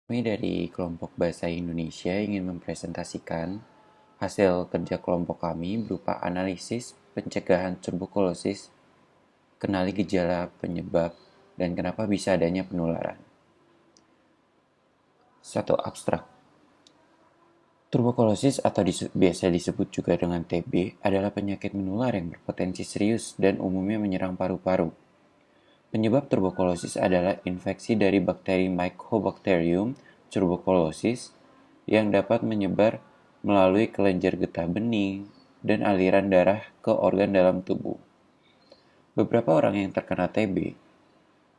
Kami dari kelompok Bahasa Indonesia ingin mempresentasikan hasil kerja kelompok kami berupa analisis pencegahan tuberkulosis, kenali gejala penyebab, dan kenapa bisa adanya penularan. Satu abstrak. Tuberkulosis atau biasa disebut juga dengan TB adalah penyakit menular yang berpotensi serius dan umumnya menyerang paru-paru. Penyebab tuberkulosis adalah infeksi dari bakteri Mycobacterium tuberculosis yang dapat menyebar melalui kelenjar getah bening dan aliran darah ke organ dalam tubuh. Beberapa orang yang terkena TB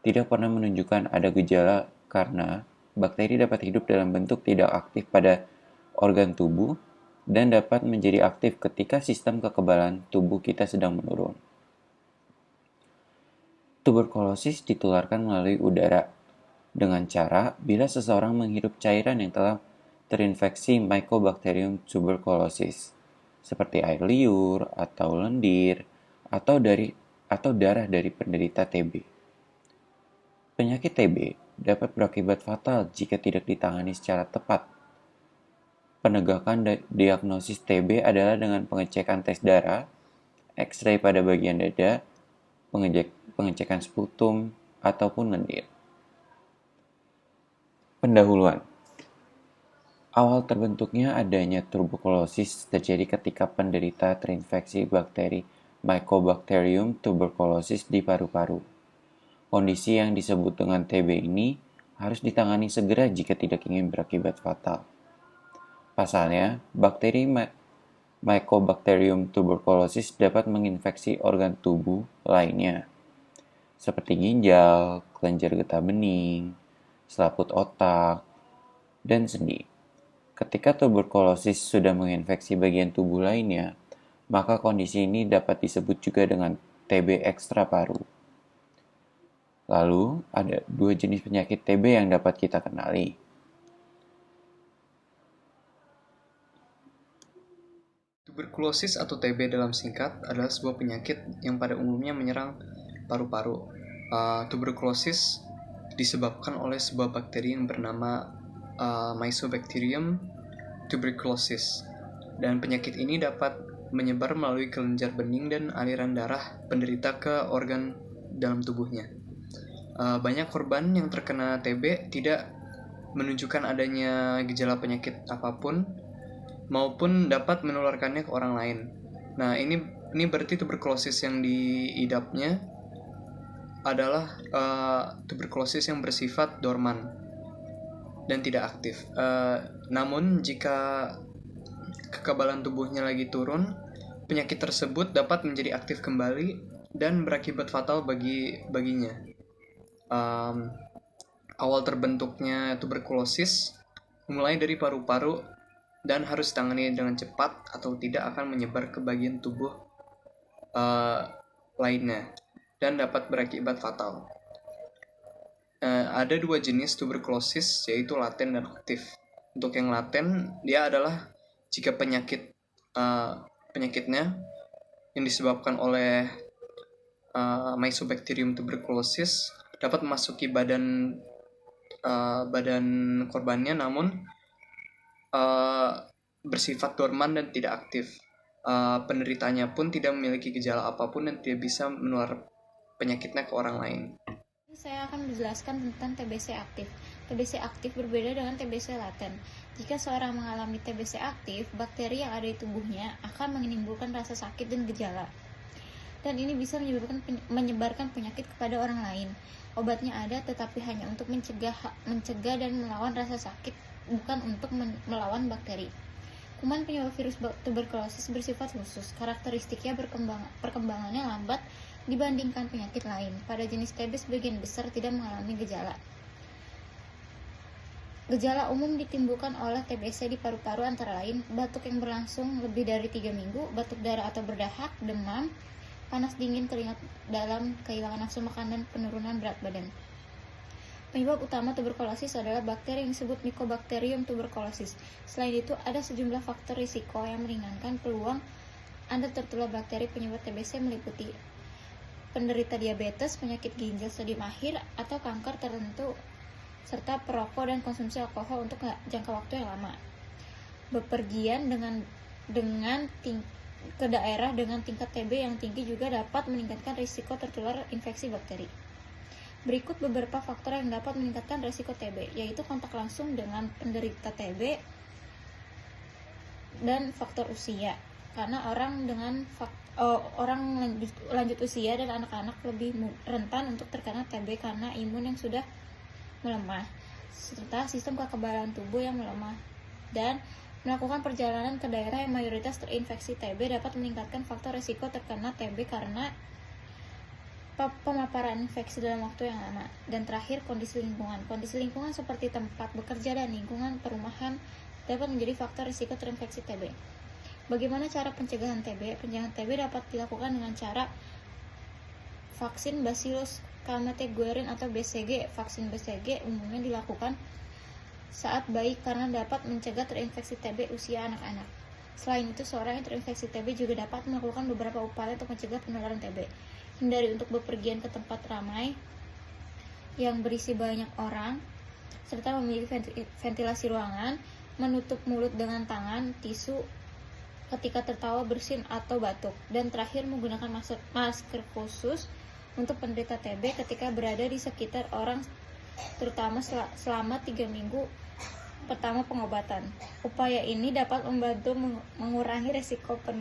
tidak pernah menunjukkan ada gejala karena bakteri dapat hidup dalam bentuk tidak aktif pada organ tubuh dan dapat menjadi aktif ketika sistem kekebalan tubuh kita sedang menurun. Tuberkulosis ditularkan melalui udara dengan cara bila seseorang menghirup cairan yang telah terinfeksi Mycobacterium tuberculosis, seperti air liur atau lendir atau darah dari penderita TB. Penyakit TB dapat berakibat fatal jika tidak ditangani secara tepat. Penegakan diagnosis TB adalah dengan pengecekan tes darah, X-ray pada bagian dada, pengecekan sputum, ataupun lendir. Pendahuluan. Awal terbentuknya adanya tuberkulosis terjadi ketika penderita terinfeksi bakteri Mycobacterium tuberculosis di paru-paru. Kondisi yang disebut dengan TB ini harus ditangani segera jika tidak ingin berakibat fatal. Pasalnya, bakteri Mycobacterium tuberculosis dapat menginfeksi organ tubuh lainnya, seperti ginjal, kelenjar getah bening, selaput otak, dan sendi. Ketika tuberkulosis sudah menginfeksi bagian tubuh lainnya, maka kondisi ini dapat disebut juga dengan TB ekstra paru. Lalu, ada dua jenis penyakit TB yang dapat kita kenali. Tuberkulosis atau TB dalam singkat adalah sebuah penyakit yang pada umumnya menyerang paru-paru. Tuberkulosis disebabkan oleh sebuah bakteri yang bernama Mycobacterium tuberculosis, dan penyakit ini dapat menyebar melalui kelenjar bening dan aliran darah penderita ke organ dalam tubuhnya. Banyak korban yang terkena TB tidak menunjukkan adanya gejala penyakit apapun maupun dapat menularkannya ke orang lain. Nah, ini berarti tuberkulosis yang diidapnya adalah tuberkulosis yang bersifat dorman dan tidak aktif. Namun jika kekebalan tubuhnya lagi turun, penyakit tersebut dapat menjadi aktif kembali dan berakibat fatal baginya. Awal terbentuknya tuberkulosis mulai dari paru-paru dan harus ditangani dengan cepat atau tidak akan menyebar ke bagian tubuh lainnya dan dapat berakibat fatal. Ada dua jenis tuberkulosis, yaitu laten dan aktif. Untuk yang laten, dia adalah jika penyakitnya yang disebabkan oleh Mycobacterium tuberculosis dapat memasuki badan korbannya, namun bersifat dorman dan tidak aktif. Penderitanya pun tidak memiliki gejala apapun dan tidak bisa menular penyakitnya ke orang lain. Saya akan menjelaskan tentang TBC aktif. TBC aktif berbeda dengan TBC laten. Jika seorang mengalami TBC aktif, bakteri yang ada di tubuhnya akan menimbulkan rasa sakit dan gejala. Dan ini bisa menyebarkan penyakit kepada orang lain. Obatnya ada, tetapi hanya untuk mencegah dan melawan rasa sakit, bukan untuk melawan bakteri. Kuman penyebab virus tuberkulosis bersifat khusus. Karakteristiknya perkembangannya lambat dibandingkan penyakit lain. Pada jenis TB sebagian besar tidak mengalami gejala. Gejala umum ditimbulkan oleh TBC di paru-paru antara lain batuk yang berlangsung lebih dari 3 minggu, batuk darah atau berdahak, demam, panas dingin, keringat dalam, kehilangan nafsu makan, dan penurunan berat badan. Penyebab utama tuberkulosis adalah bakteri yang disebut Mycobacterium tuberculosis. Selain itu, ada sejumlah faktor risiko yang meringankan peluang Anda tertular bakteri penyebab TBC, meliputi penderita diabetes, penyakit ginjal stadium akhir, atau kanker tertentu serta perokok dan konsumsi alkohol untuk jangka waktu yang lama. Bepergian ke daerah dengan tingkat TB yang tinggi juga dapat meningkatkan risiko tertular infeksi bakteri. Berikut beberapa faktor yang dapat meningkatkan risiko TB, yaitu kontak langsung dengan penderita TB dan faktor usia. Karena orang lanjut usia dan anak-anak lebih rentan untuk terkena TB karena imun yang sudah melemah, serta sistem kekebalan tubuh yang melemah. Dan melakukan perjalanan ke daerah yang mayoritas terinfeksi TB dapat meningkatkan faktor risiko terkena TB karena pemaparan infeksi dalam waktu yang lama. Dan terakhir, kondisi lingkungan. Kondisi lingkungan seperti tempat bekerja dan lingkungan perumahan dapat menjadi faktor risiko terinfeksi TB. Bagaimana cara pencegahan TB? Pencegahan TB dapat dilakukan dengan cara vaksin Bacillus Calmette-Guerin atau BCG. Vaksin BCG umumnya dilakukan saat bayi karena dapat mencegah terinfeksi TB usia anak-anak. Selain itu, seorang yang terinfeksi TB juga dapat melakukan beberapa upaya untuk mencegah penularan TB. Hindari untuk bepergian ke tempat ramai yang berisi banyak orang, serta memiliki ventilasi ruangan, menutup mulut dengan tangan, tisu ketika tertawa, bersin, atau batuk. Dan terakhir, menggunakan masker khusus untuk penderita TB ketika berada di sekitar orang, terutama selama 3 minggu pertama pengobatan. Upaya ini dapat membantu mengurangi risiko